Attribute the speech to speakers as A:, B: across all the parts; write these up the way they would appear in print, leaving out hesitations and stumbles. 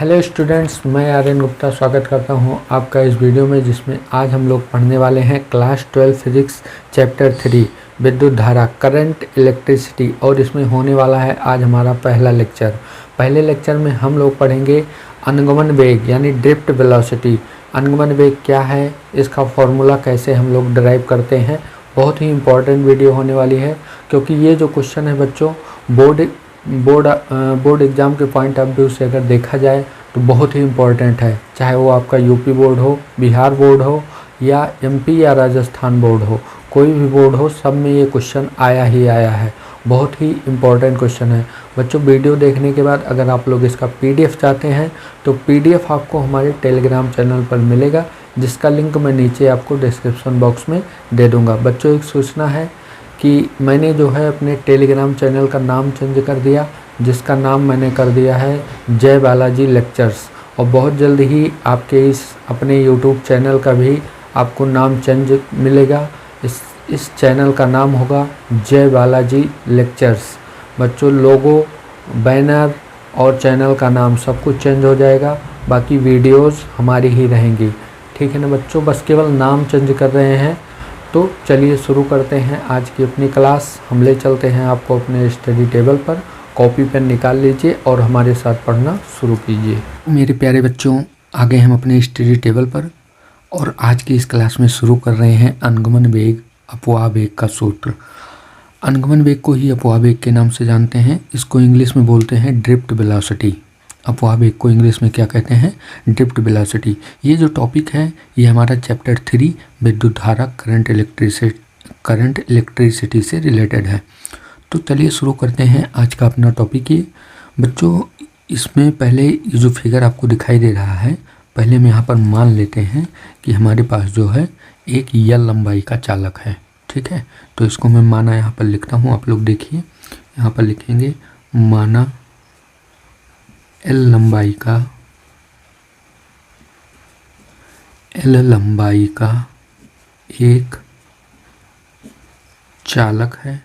A: Hello students, मैं आर्यन गुप्ता स्वागत करता हूं आपका इस वीडियो में, जिसमें आज हम लोग पढ़ने वाले हैं क्लास 12 फिजिक्स चैप्टर 3 विद्युत धारा करंट इलेक्ट्रिसिटी। और इसमें होने वाला है आज हमारा पहला लेक्चर। पहले लेक्चर में हम लोग पढ़ेंगे अनुगमन वेग यानी ड्रिफ्ट वेलोसिटी। अनुगमन वेग क्या है, इसका फॉर्मूला कैसे हम लोग डिराइव करते हैं। बहुत ही इम्पॉर्टेंट वीडियो होने वाली है, क्योंकि ये जो क्वेश्चन है बच्चों बोर्ड एग्ज़ाम के पॉइंट ऑफ व्यू से अगर देखा जाए तो बहुत ही इम्पोर्टेंट है। चाहे वो आपका यूपी बोर्ड हो, बिहार बोर्ड हो या एमपी या राजस्थान बोर्ड हो, कोई भी बोर्ड हो, सब में ये क्वेश्चन आया ही आया है। बहुत ही इम्पोर्टेंट क्वेश्चन है बच्चों। वीडियो देखने के बाद अगर आप लोग इसका पीडीएफ चाहते हैं तो पीडीएफ आपको हमारे टेलीग्राम चैनल पर मिलेगा, जिसका लिंक मैं नीचे आपको डिस्क्रिप्शन बॉक्स में दे दूँगा। बच्चों, एक सूचना है कि मैंने जो है अपने टेलीग्राम चैनल का नाम चेंज कर दिया, जिसका नाम मैंने कर दिया है जय बालाजी लेक्चर्स। और बहुत जल्द ही आपके इस अपने यूट्यूब चैनल का भी आपको नाम चेंज मिलेगा। इस चैनल का नाम होगा जय बालाजी लेक्चर्स। बच्चों, लोगो, बैनर और चैनल का नाम सब कुछ चेंज हो जाएगा, बाकी वीडियोस हमारी ही रहेंगी। ठीक है ना बच्चों, बस केवल नाम चेंज कर रहे हैं। तो चलिए शुरू करते हैं आज की अपनी क्लास। हम ले चलते हैं आपको अपने स्टडी टेबल पर। कॉपी पेन निकाल लीजिए और हमारे साथ पढ़ना शुरू कीजिए। मेरे प्यारे बच्चों, आ गए हम अपने स्टडी टेबल पर और आज की इस क्लास में शुरू कर रहे हैं अनुगमन वेग अपवाह वेग का सूत्र। अनुगमन वेग को ही अपवाह वेग के नाम से जानते हैं। इसको इंग्लिश में बोलते हैं ड्रिफ्ट वेलोसिटी। अपवाह वेग को इंग्लिश में क्या कहते हैं? Drift velocity. ये जो टॉपिक है ये हमारा चैप्टर 3 विद्युत धारा करंट इलेक्ट्रिसिटी से रिलेटेड है। तो चलिए शुरू करते हैं आज का अपना टॉपिक। ये बच्चों, इसमें पहले ये जो फिगर आपको दिखाई दे रहा है, पहले हम यहाँ पर मान लेते हैं कि हमारे पास जो है एक यल लंबाई का चालक है। ठीक है, तो इसको मैं माना यहाँ पर लिखता हूँ। आप लोग देखिए, यहाँ पर लिखेंगे माना एल लंबाई का एक चालक है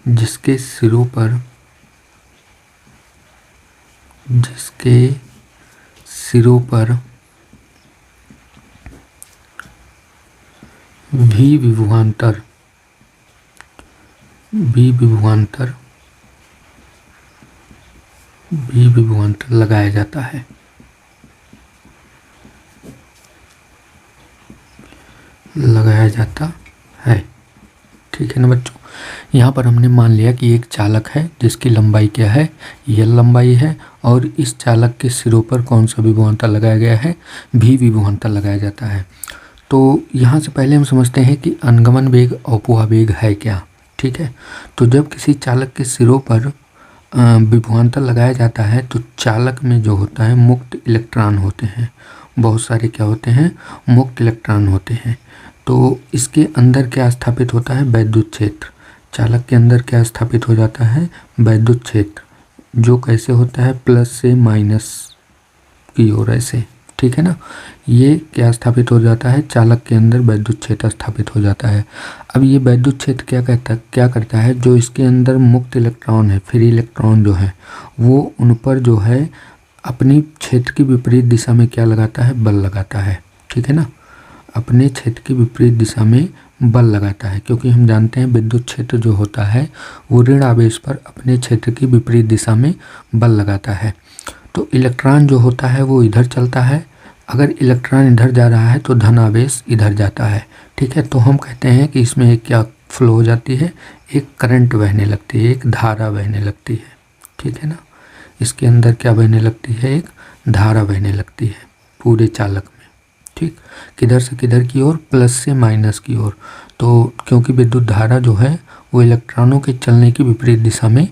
A: जिसके सिरों पर भी विभवांतर लगाया जाता है। ठीक है ना बच्चों, यहाँ पर हमने मान लिया कि एक चालक है जिसकी लंबाई क्या है? यल लंबाई है, और इस चालक के सिरों पर कौन सा विभवांतर लगाया गया है? भी विभवांतर लगाया जाता है। तो यहाँ से पहले हम समझते हैं कि अनुगमन वेग अपवाह वेग है क्या। ठीक है, तो जब किसी चालक के सिरों पर विभवांतर लगाया जाता है तो चालक में जो होता है मुक्त इलेक्ट्रॉन होते हैं। बहुत सारे क्या होते हैं? मुक्त इलेक्ट्रॉन होते हैं। तो इसके अंदर क्या स्थापित होता है? वैद्युत क्षेत्र। चालक के अंदर क्या स्थापित हो जाता है? वैद्युत क्षेत्र, जो कैसे होता है? प्लस से माइनस की ओर ऐसे। ठीक है ना, ये क्या स्थापित हो जाता है? चालक के अंदर वैद्युत क्षेत्र स्थापित हो जाता है। अब ये वैद्युत क्षेत्र क्या करता है? जो इसके अंदर मुक्त इलेक्ट्रॉन है, फ्री इलेक्ट्रॉन जो है, वो उन पर जो है अपनी क्षेत्र की विपरीत दिशा में क्या लगाता है? बल लगाता है। ठीक है ना, अपने क्षेत्र की विपरीत दिशा में बल लगाता है, क्योंकि हम जानते हैं विद्युत क्षेत्र जो होता है वो ऋण आवेश पर अपने क्षेत्र की विपरीत दिशा में बल लगाता है। तो इलेक्ट्रॉन जो होता है वो इधर चलता है, अगर इलेक्ट्रॉन इधर जा रहा है तो धन आवेश इधर जाता है। ठीक है, तो हम कहते हैं कि इसमें एक क्या फ्लो हो जाती है? एक करंट बहने लगती है, एक धारा बहने लगती है। ठीक है ना, इसके अंदर क्या बहने लगती है? एक धारा बहने लगती है पूरे चालक में। ठीक, किधर से किधर की ओर? प्लस से माइनस की ओर। तो क्योंकि विद्युत धारा जो है वो इलेक्ट्रॉनों के चलने की विपरीत दिशा में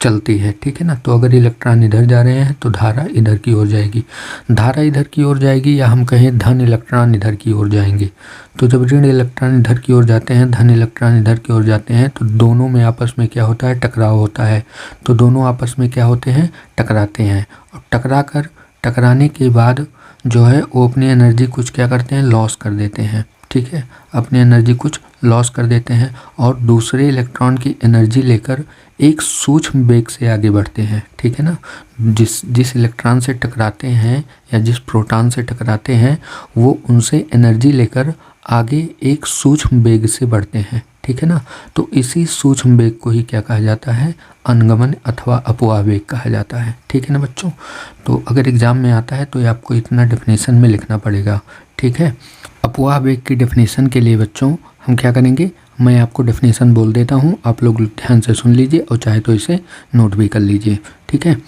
A: चलती है। ठीक है ना, तो अगर इलेक्ट्रॉन इधर जा रहे हैं तो धारा इधर की ओर जाएगी। धारा इधर की ओर जाएगी, या हम कहें धन इलेक्ट्रॉन इधर की ओर जाएंगे। तो जब ऋण इलेक्ट्रॉन इधर की ओर जाते हैं, धन इलेक्ट्रॉन इधर की ओर जाते हैं, तो दोनों में आपस में क्या होता है? टकराव होता है। तो दोनों आपस में क्या होते हैं? टकराते हैं। और टकराने के बाद जो है वो अपनी एनर्जी कुछ क्या करते हैं? लॉस कर देते हैं। ठीक है, अपनी एनर्जी कुछ लॉस कर देते हैं और दूसरे इलेक्ट्रॉन की एनर्जी लेकर एक सूक्ष्म वेग से आगे बढ़ते हैं। ठीक है ना, जिस इलेक्ट्रॉन से टकराते हैं या जिस प्रोटॉन से टकराते हैं वो उनसे एनर्जी लेकर आगे एक सूक्ष्म वेग से बढ़ते हैं। ठीक है ना, तो इसी सूक्ष्म वेग को ही क्या कहा जाता है, अनुगमन अथवा अपवाह वेग कहा जाता है। ठीक है ना बच्चों, तो अगर एग्जाम में आता है तो ये आपको इतना डेफिनेशन में लिखना पड़ेगा। ठीक है, अपवाह वेग की डेफिनेशन के लिए बच्चों हम क्या करेंगे, मैं आपको डेफिनेशन बोल देता हूँ, आप लोग ध्यान से सुन लीजिए और चाहे तो इसे नोट भी कर लीजिए। ठीक है,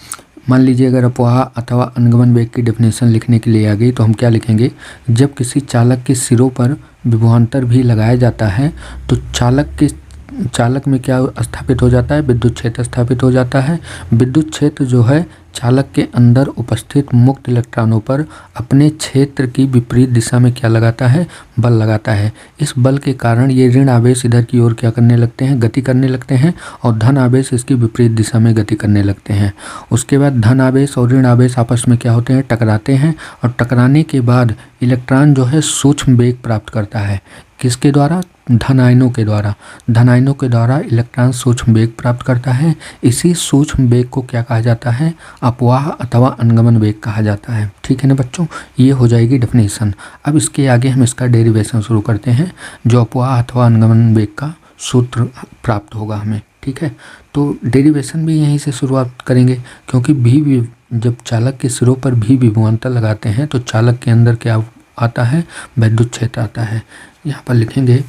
A: मान लीजिए अगर अपवाह अथवा अनुगमन वेग की डेफिनेशन लिखने के लिए आ गई तो हम क्या लिखेंगे, जब किसी चालक के सिरों पर विभवांतर भी लगाया जाता है तो चालक में क्या स्थापित हो जाता है, विद्युत क्षेत्र स्थापित हो जाता है। विद्युत क्षेत्र जो है चालक के अंदर उपस्थित मुक्त इलेक्ट्रॉनों पर अपने क्षेत्र की विपरीत दिशा में क्या लगाता है, बल लगाता है। इस बल के कारण ये ऋण आवेश इधर की ओर क्या करने लगते हैं, गति करने लगते हैं और धन आवेश इसकी विपरीत दिशा में गति करने लगते हैं। उसके बाद धन आवेश और ऋण आवेश आपस में क्या होते हैं, टकराते हैं और टकराने के बाद इलेक्ट्रॉन जो है सूक्ष्म वेग प्राप्त करता है। किसके द्वारा, धन आयनों के द्वारा। धन आयनों के द्वारा इलेक्ट्रॉन सूक्ष्म वेग प्राप्त करता है। इसी सूक्ष्म वेग को क्या कहा जाता है, अपवाह अथवा अनुगमन वेग कहा जाता है। ठीक है ना बच्चों, ये हो जाएगी डेफिनेशन। अब इसके आगे हम इसका डेरिवेशन शुरू करते हैं, जो अपवाह अथवा अनुगमन वेग का सूत्र प्राप्त होगा हमें। ठीक है, तो डेरिवेशन भी यहीं से शुरुआत करेंगे, क्योंकि भी जब चालक के सिरों पर भी विभवांतर लगाते हैं तो चालक के अंदर क्या आता है, विद्युत क्षेत्र आता है। यहाँ पर लिखेंगे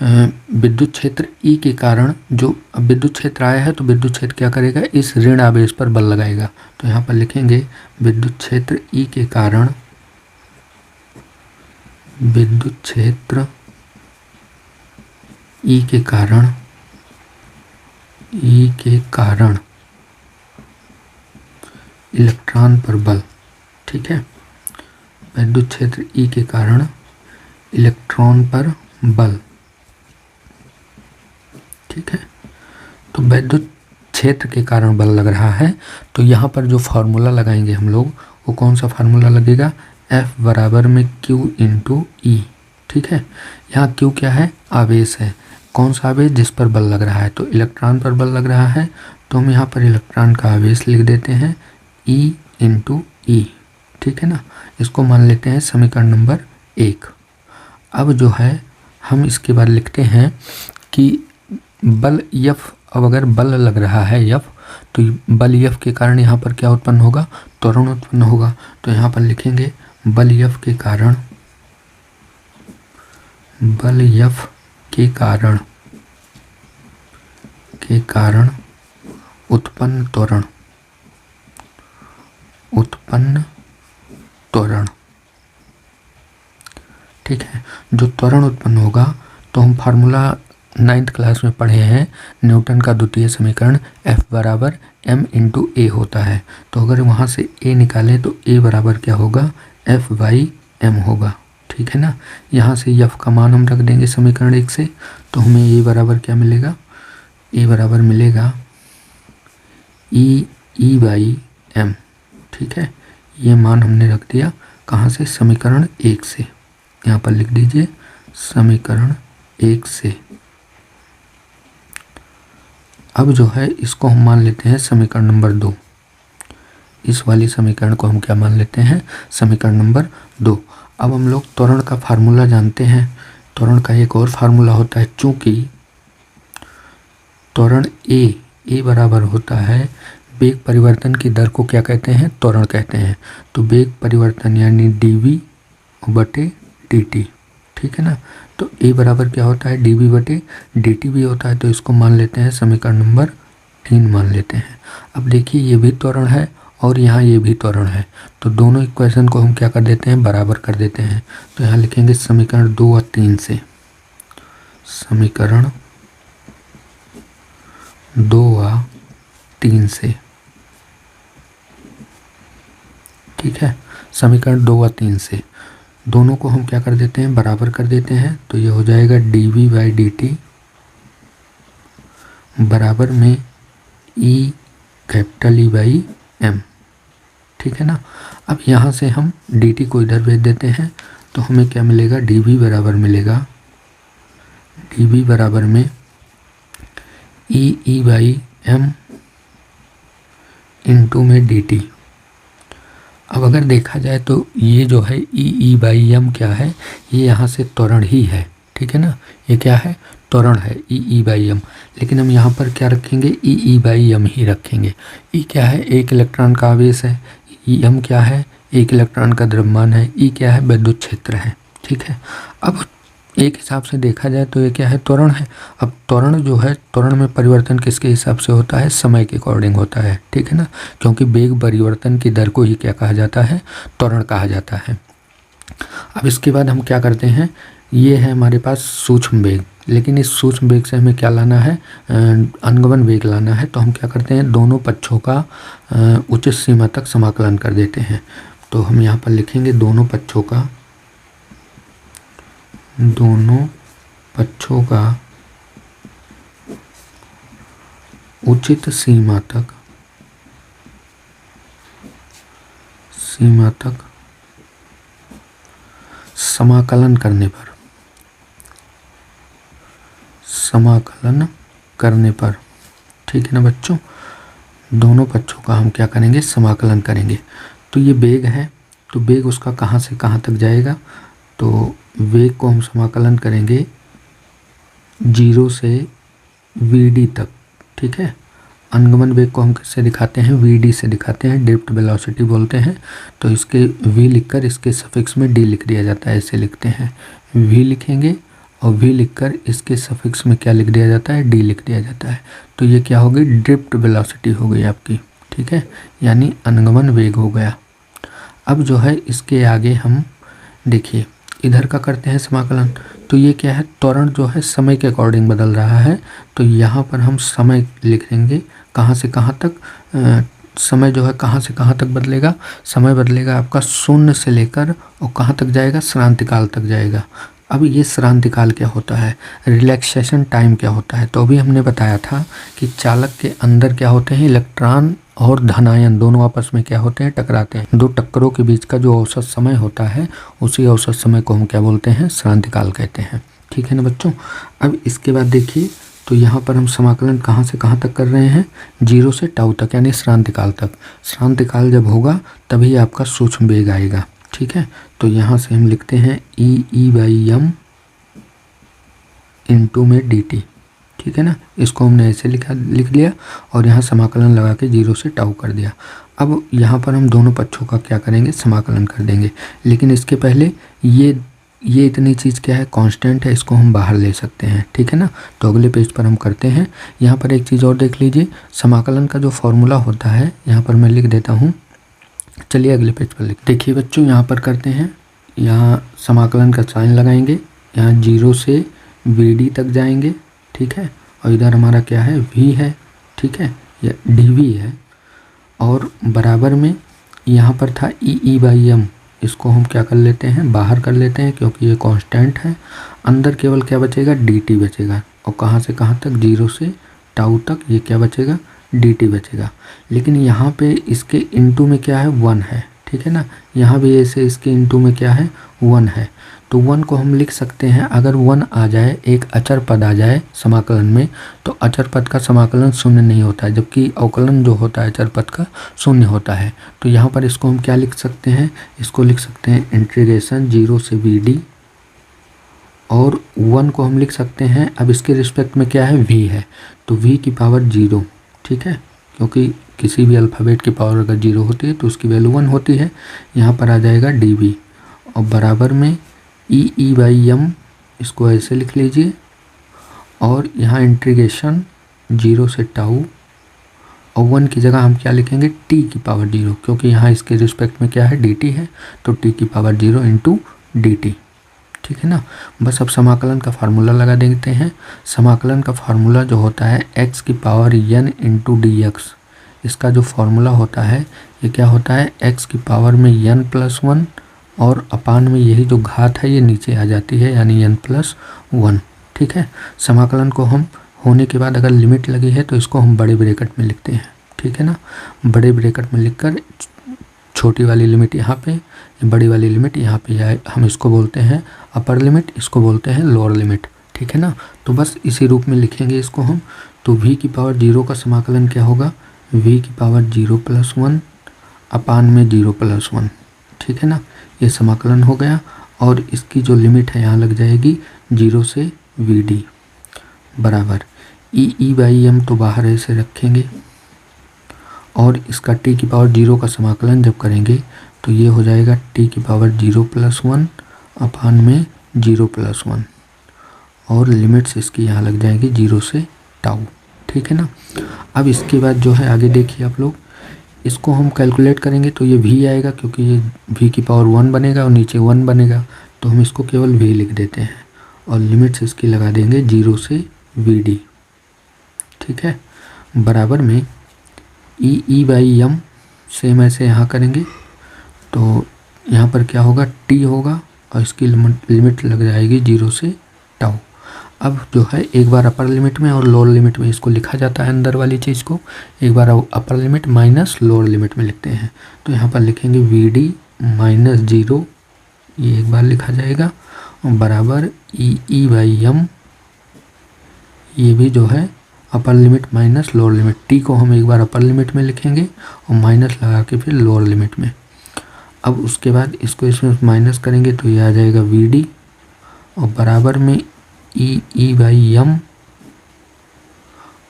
A: विद्युत क्षेत्र ई के कारण, जो विद्युत क्षेत्र आया है तो विद्युत क्षेत्र क्या करेगा, इस ऋण आवेश पर बल लगाएगा। तो यहाँ पर लिखेंगे विद्युत क्षेत्र ई के कारण, विद्युत क्षेत्र ई के कारण इलेक्ट्रॉन पर बल। ठीक है, विद्युत क्षेत्र ई के कारण इलेक्ट्रॉन पर बल। ठीक है, तो विद्युत क्षेत्र के कारण बल लग रहा है, तो यहाँ पर जो फार्मूला लगाएंगे हम लोग वो कौन सा फार्मूला लगेगा, F बराबर में Q इंटू ई। ठीक है, यहाँ Q क्या है, आवेश है। कौन सा आवेश, जिस पर बल लग रहा है, तो इलेक्ट्रॉन पर बल लग रहा है तो हम यहाँ पर इलेक्ट्रॉन का आवेश लिख देते हैं E इंटू ई। ठीक है ना, इसको मान लेते हैं समीकरण नंबर 1। अब जो है हम इसके बाद लिखते हैं कि बल F, अब अगर बल लग रहा है F तो बल F के कारण यहाँ पर क्या उत्पन्न होगा, त्वरण उत्पन्न होगा। तो यहाँ पर लिखेंगे बल F के कारण, बल F के कारण उत्पन्न त्वरण। ठीक है, जो त्वरण उत्पन्न होगा तो हम फार्मूला 9th क्लास में पढ़े हैं, न्यूटन का द्वितीय समीकरण F बराबर m इंटू ए होता है। तो अगर वहाँ से a निकालें तो a बराबर क्या होगा, F बाई m होगा। ठीक है ना, यहाँ से F का मान हम रख देंगे समीकरण 1 से, तो हमें a बराबर क्या मिलेगा, a बराबर मिलेगा e बाई m। ठीक है, ये मान हमने रख दिया कहाँ से, समीकरण 1 से। यहाँ पर लिख दीजिए समीकरण 1 से। अब जो है इसको हम मान लेते हैं समीकरण नंबर 2। इस वाली समीकरण को हम क्या मान लेते हैं, समीकरण नंबर 2। अब हम लोग त्वरण का फार्मूला जानते हैं। त्वरण का एक और फार्मूला होता है, चूंकि त्वरण ए बराबर होता है वेग परिवर्तन की दर को क्या कहते हैं, त्वरण कहते हैं। तो वेग परिवर्तन यानी dv बटे dt। ठीक है ना, तो a बराबर क्या होता है, dv बटे dt भी होता है। तो इसको मान लेते हैं समीकरण नंबर 3 मान लेते हैं। अब देखिए ये भी त्वरण है और यहाँ ये भी त्वरण है, तो दोनों इक्वेशन को हम क्या कर देते हैं, बराबर कर देते हैं। तो यहाँ लिखेंगे समीकरण 2 और 3 से, समीकरण 2 व 3 से। ठीक है, समीकरण 2 व 3 से दोनों को हम क्या कर देते हैं, बराबर कर देते हैं। तो ये हो जाएगा dv बाई dt बराबर में E capital E by m। ठीक है ना, अब यहाँ से हम dt को इधर भेज देते हैं, तो हमें क्या मिलेगा, dv बराबर मिलेगा, dv बराबर में ई बाई एम इंटू में dt। अब अगर देखा जाए तो ये जो है ई बाई एम क्या है, ये यहाँ से त्वरण ही है, ठीक है ना, ये क्या है, त्वरण है ई बाई एम। लेकिन हम यहाँ पर क्या रखेंगे, ई बाई एम ही रखेंगे। ई क्या है, एक इलेक्ट्रॉन का आवेश है, ई एम क्या है, एक इलेक्ट्रॉन का द्रव्यमान है, ई क्या है, विद्युत क्षेत्र है, ठीक है। अब एक हिसाब से देखा जाए तो ये क्या है, त्वरण है। अब त्वरण जो है, त्वरण में परिवर्तन किसके हिसाब से होता है, समय के अकॉर्डिंग होता है, ठीक है ना, क्योंकि वेग परिवर्तन की दर को ही क्या कहा जाता है, त्वरण कहा जाता है। अब इसके बाद हम क्या करते हैं, ये है हमारे पास सूक्ष्म वेग, लेकिन इस सूक्ष्म वेग से हमें क्या लाना है, अनुगमन वेग लाना है। तो हम क्या करते हैं, दोनों पक्षों का उचित सीमा तक समाकलन कर देते हैं। तो हम यहाँ पर लिखेंगे दोनों पक्षों का उचित सीमा तक समाकलन करने पर, ठीक है ना बच्चों, दोनों पक्षों का हम क्या करेंगे, समाकलन करेंगे। तो ये वेग है, तो वेग उसका कहाँ से कहाँ तक जाएगा, तो वेग को हम समाकलन करेंगे 0 से vd तक, ठीक है। अनुगमन वेग को हम किससे दिखाते हैं, vd से दिखाते हैं, ड्रिफ्ट वेलोसिटी बोलते हैं। तो इसके v लिखकर इसके सफिक्स में d लिख दिया जाता है, ऐसे लिखते हैं, v लिखेंगे और v लिखकर इसके सफिक्स में क्या लिख दिया जाता है, d लिख दिया जाता है। तो ये क्या होगी, ड्रिफ्ट वेलोसिटी हो गई आपकी, ठीक है, यानी अनुगमन वेग हो गया। अब जो है इसके आगे हम देखिए इधर का करते हैं समाकलन। तो ये क्या है, त्वरण जो है समय के अकॉर्डिंग बदल रहा है। तो यहाँ पर हम समय लिख देंगे, कहाँ से कहाँ तक, समय जो है कहाँ से कहाँ तक बदलेगा, समय बदलेगा आपका 0 से लेकर और कहाँ तक जाएगा, श्रांतिकाल तक जाएगा। अब ये श्रांतिकाल क्या होता है, रिलैक्सेशन टाइम क्या होता है। तो अभी हमने बताया था कि चालक के अंदर क्या होते हैं, इलेक्ट्रॉन और धनायन दोनों आपस में क्या होते हैं, टकराते हैं। दो टक्करों के बीच का जो औसत समय होता है, उसी औसत समय को हम क्या बोलते हैं, श्रांतिकाल कहते हैं, ठीक है ना बच्चों। अब इसके बाद देखिए, तो यहाँ पर हम समाकलन कहाँ से कहाँ तक कर रहे हैं, 0 से टाउ तक, यानी श्रांतिकाल तक। श्रांतिकाल जब होगा तभी आपका सूक्ष्म वेग आएगा, ठीक है। तो यहाँ से हम लिखते हैं ई बाई एम इंटू में dt, ठीक है ना। इसको हमने ऐसे लिख लिया और यहाँ समाकलन लगा के 0 से टाउ कर दिया। अब यहाँ पर हम दोनों पक्षों का क्या करेंगे, समाकलन कर देंगे। लेकिन इसके पहले ये इतनी चीज़ क्या है, कांस्टेंट है, इसको हम बाहर ले सकते हैं, ठीक है ना। तो अगले पेज पर हम करते हैं। यहाँ पर एक चीज़ और देख लीजिए, समाकलन का जो फॉर्मूला होता है, यहाँ पर मैं लिख देता हूँ। चलिए अगले पेज पर लिख, देखिए बच्चों यहाँ पर करते हैं, यहाँ समाकलन का साइन लगाएंगे, यहाँ 0 से vd तक जाएंगे, ठीक है। और इधर हमारा क्या है, v है, ठीक है, या dv है। और बराबर में यहाँ पर था ई बाई एम, इसको हम क्या कर लेते हैं, बाहर कर लेते हैं, क्योंकि ये कांस्टेंट है। अंदर केवल क्या बचेगा, dt बचेगा। और कहाँ से कहाँ तक, 0 से टाउ तक, ये क्या बचेगा, dt बचेगा। लेकिन यहाँ पे इसके इनटू में क्या है, 1 है, ठीक है ना। यहाँ भी ऐसे इसके इनटू में क्या है, 1 है। तो 1 को हम लिख सकते हैं, अगर 1 आ जाए, एक अचर पद आ जाए समाकलन में, तो अचर पद का समाकलन 0 नहीं होता है, जबकि अवकलन जो होता है अचर पद का 0 होता है। तो यहाँ पर इसको हम क्या लिख सकते हैं, इसको लिख सकते हैं इंटीग्रेशन 0 से vd, और 1 को हम लिख सकते हैं, अब इसके रिस्पेक्ट में क्या है, v है, तो v की पावर 0, ठीक है, क्योंकि किसी भी अल्फ़ाबेट की पावर अगर 0 होती है तो उसकी वैल्यू 1 होती है। यहाँ पर आ जाएगा dv, और बराबर में ई बाई एम, इसको ऐसे लिख लीजिए। और यहाँ इंटीग्रेशन 0 से टाउ, और 1 की जगह हम क्या लिखेंगे, t की पावर 0, क्योंकि यहाँ इसके रिस्पेक्ट में क्या है, dt है, तो t की पावर 0 इंटू dt, ठीक है ना। बस अब समाकलन का फार्मूला लगा देते हैं। समाकलन का फार्मूला जो होता है x की पावर n इंटू dx, इसका जो फार्मूला होता है ये क्या होता है, x की पावर में n+1 और अपान में यही जो घात है ये नीचे आ जाती है, यानी n+1, ठीक है। समाकलन को हम होने के बाद अगर लिमिट लगी है तो इसको हम बड़े ब्रैकेट में लिखते हैं, ठीक है ना। बड़े ब्रैकेट में लिखकर छोटी वाली लिमिट यहाँ पे, बड़ी वाली लिमिट यहाँ पे आए। हम इसको बोलते हैं अपर लिमिट, इसको बोलते हैं लोअर लिमिट, ठीक है ना। तो बस इसी रूप में लिखेंगे इसको हम। तो v की पावर 0 का समाकलन क्या होगा, v की पावर 0 + 1 अपान में 0 + 1, ठीक है ना। ये समाकलन हो गया और इसकी जो लिमिट है यहाँ लग जाएगी 0 से vd बराबर e/m, तो बाहर ऐसे रखेंगे और इसका t की पावर 0 का समाकलन जब करेंगे तो ये हो जाएगा t की पावर 0 + 1 अपान में 0 + 1 और लिमिट्स इसकी यहाँ लग जाएगी 0 से टाउ, ठीक है ना। अब इसके बाद जो है आगे देखिए आप लोग, इसको हम कैलकुलेट करेंगे तो ये v आएगा, क्योंकि ये v की पावर 1 बनेगा और नीचे 1 बनेगा, तो हम इसको केवल v लिख देते हैं और लिमिट्स इसकी लगा देंगे 0 से vd, ठीक है। बराबर में e/m सेम ऐसे यहाँ करेंगे तो यहाँ पर क्या होगा, t होगा और इसकी लिमिट लग जाएगी 0 से टाउ। अब जो है एक बार अपर लिमिट में और लोअर लिमिट में इसको लिखा जाता है, अंदर वाली चीज़ को एक बार upper limit minus lower limit में लिखते हैं। तो यहाँ पर लिखेंगे vd - 0, ये एक बार लिखा जाएगा, बराबर e/m, ये भी जो है अपर limit minus lower limit, t को हम एक बार अपर लिमिट में लिखेंगे और माइनस लगा के फिर लोअर लिमिट में। अब उसके बाद इसको इसमें माइनस करेंगे तो ये आ जाएगा vd और बराबर में e/m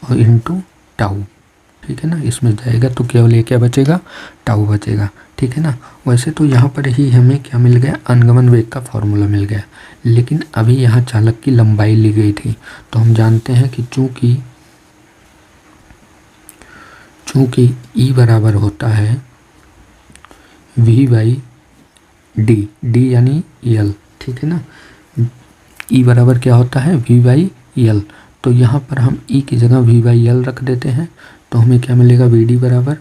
A: और इंटू टाउ, ठीक है ना। इसमें जाएगा तो केवल ये क्या बचेगा, टाउ बचेगा, ठीक है ना। वैसे तो यहाँ पर ही हमें क्या मिल गया, अनुगमन वेग का फॉर्मूला मिल गया, लेकिन अभी यहाँ चालक की लंबाई ली गई थी। तो हम जानते हैं कि चूँकि E बराबर होता है v/d, d यानी l, ठीक है ना। E बराबर क्या होता है, v/l, तो यहाँ पर हम E की जगह v/l रख देते हैं तो हमें क्या मिलेगा, vd बराबर,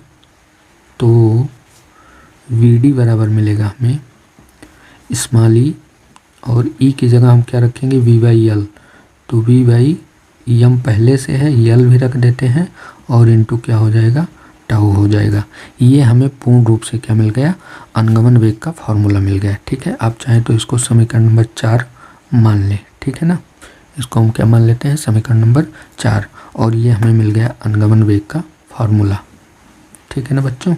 A: तो vd बराबर मिलेगा हमें स्मॉल e और E की जगह हम क्या रखेंगे, v/l, तो v/m पहले से है, l भी रख देते हैं और इंटू क्या हो जाएगा, टाउ हो जाएगा। ये हमें पूर्ण रूप से क्या मिल गया, अनुगमन वेग का फॉर्मूला मिल गया, ठीक है। आप चाहें तो इसको समीकरण नंबर 4 मान लें, ठीक है ना। इसको हम क्या मान लेते हैं, समीकरण नंबर 4, और ये हमें मिल गया अनुगमन वेग का फॉर्मूला, ठीक है ना बच्चों।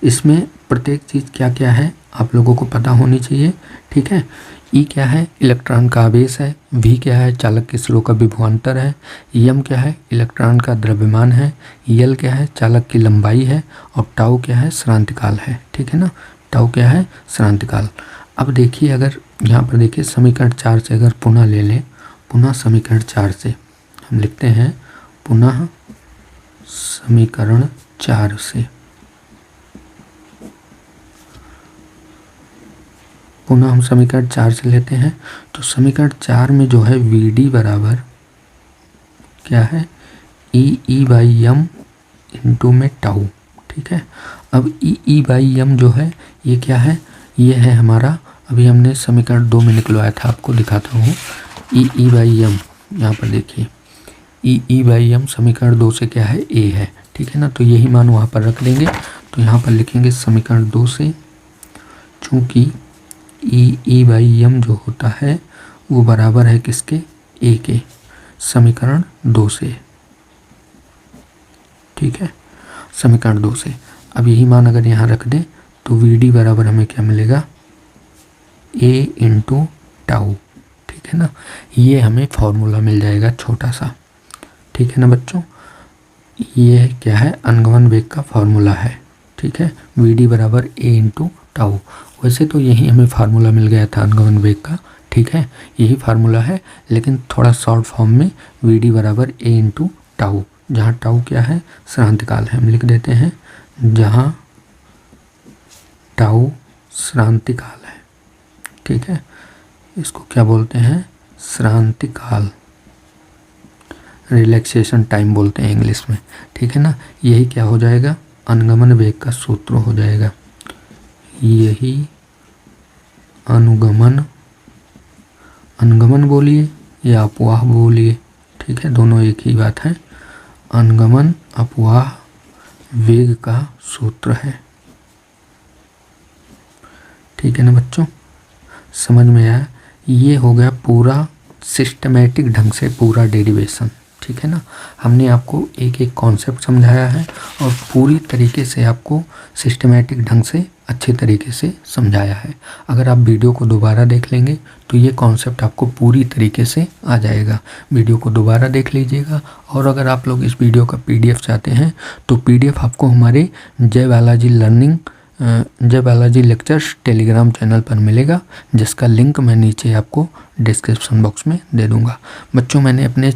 A: इसमें प्रत्येक चीज़ क्या क्या है आप लोगों को पता होनी चाहिए, ठीक है। E क्या है, इलेक्ट्रॉन का आवेश है, v क्या है, चालक के सिरों का विभवांतर है, m क्या है, इलेक्ट्रॉन का द्रव्यमान है, l क्या है, चालक की लंबाई है, और टाउ क्या है, श्रांतिकाल है, ठीक है ना। टाउ क्या है, श्रांतिकाल। अब देखिए, अगर यहाँ पर देखिए समीकरण 4 से अगर पुनः ले लें, पुनः समीकरण 4 से हम लिखते हैं, पुनः समीकरण 4 से, पुनः हम समीकरण 4 से लेते हैं। तो समीकरण 4 में जो है vd बराबर क्या है, e/m इंटू में टाउ, ठीक है। अब e/m जो है ये क्या है, ये है हमारा, अभी हमने समीकरण 2 में निकलवाया था, आपको दिखाता हूँ। e/m यहाँ पर देखिए, e/m समीकरण 2 से क्या है, a है, ठीक है ना। तो यही मान वहाँ पर रख देंगे। तो यहाँ पर लिखेंगे समीकरण 2 से, चूँकि e/m जो होता है वो बराबर है किसके, a के, समीकरण 2 से, ठीक है, समीकरण 2 से। अब यही मान अगर यहाँ रख दें तो vd बराबर हमें क्या मिलेगा, a इंटू टाउ, ठीक है ना। ये हमें फॉर्मूला मिल जाएगा छोटा सा, ठीक है ना बच्चों। ये क्या है, अनुगमन वेग का फॉर्मूला है, ठीक है, vd बराबर a इंटू टाउ। वैसे तो यही हमें फार्मूला मिल गया था अनुगमन वेग का, ठीक है, यही फार्मूला है, लेकिन थोड़ा शॉर्ट फॉर्म में vd बराबर a इंटू टाउ, जहाँ टाउ क्या है, श्रांतिकाल है, हम लिख देते हैं, जहाँ टाउ श्रांतिकाल है, ठीक है। इसको क्या बोलते हैं, श्रांतिकाल, रिलैक्सेशन टाइम बोलते हैं इंग्लिश में, ठीक है ना। यही क्या हो जाएगा, अनुगमन वेग का सूत्र हो जाएगा, यही अनुगमन बोलिए या अपवाह बोलिए, ठीक है, दोनों एक ही बात है। अनुगमन अपवाह वेग का सूत्र है, ठीक है ना बच्चों, समझ में आया। ये हो गया पूरा सिस्टमेटिक ढंग से पूरा डेरिवेशन, ठीक है ना। हमने आपको एक एक कॉन्सेप्ट समझाया है और पूरी तरीके से आपको सिस्टमेटिक ढंग से अच्छे तरीके से समझाया है। अगर आप वीडियो को दोबारा देख लेंगे तो ये कॉन्सेप्ट आपको पूरी तरीके से आ जाएगा। वीडियो को दोबारा देख लीजिएगा। और अगर आप लोग इस वीडियो का PDF चाहते हैं तो PDF आपको हमारे जय बालाजी लेक्चर्स टेलीग्राम चैनल पर मिलेगा, जिसका लिंक मैं नीचे आपको डिस्क्रिप्शन बॉक्स में दे दूँगा। बच्चों, मैंने अपने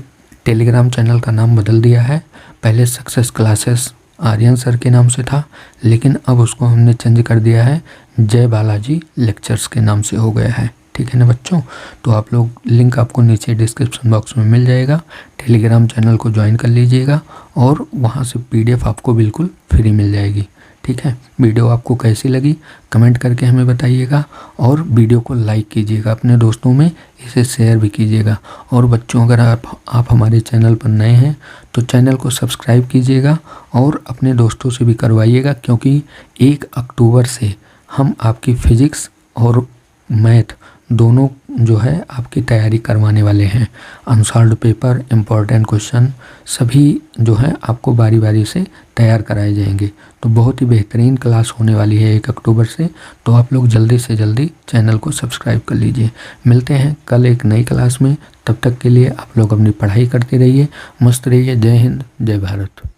A: टेलीग्राम चैनल का नाम बदल दिया है। पहले सक्सेस क्लासेस आर्यन सर के नाम से था, लेकिन अब उसको हमने चेंज कर दिया है, जय बालाजी लेक्चर्स के नाम से हो गया है, ठीक है ना बच्चों। तो आप लोग लिंक आपको नीचे डिस्क्रिप्शन बॉक्स में मिल जाएगा। टेलीग्राम चैनल को ज्वाइन कर लीजिएगा और वहाँ से PDF आपको बिल्कुल फ्री मिल जाएगी, ठीक है। वीडियो आपको कैसी लगी कमेंट करके हमें बताइएगा और वीडियो को लाइक कीजिएगा, अपने दोस्तों में इसे शेयर भी कीजिएगा। और बच्चों, अगर आप हमारे चैनल पर नए हैं तो चैनल को सब्सक्राइब कीजिएगा और अपने दोस्तों से भी करवाइएगा, क्योंकि 1 अक्टूबर से हम आपकी फिजिक्स और मैथ दोनों जो है आपकी तैयारी करवाने वाले हैं। अनसॉल्व्ड पेपर, इम्पोर्टेंट क्वेश्चन सभी जो है आपको बारी बारी से तैयार कराए जाएंगे। तो बहुत ही बेहतरीन क्लास होने वाली है 1 अक्टूबर से। तो आप लोग जल्दी से जल्दी चैनल को सब्सक्राइब कर लीजिए। मिलते हैं कल एक नई क्लास में। तब तक के लिए आप लोग अपनी पढ़ाई करते रहिए, मस्त रहिए। जय हिंद, जय भारत।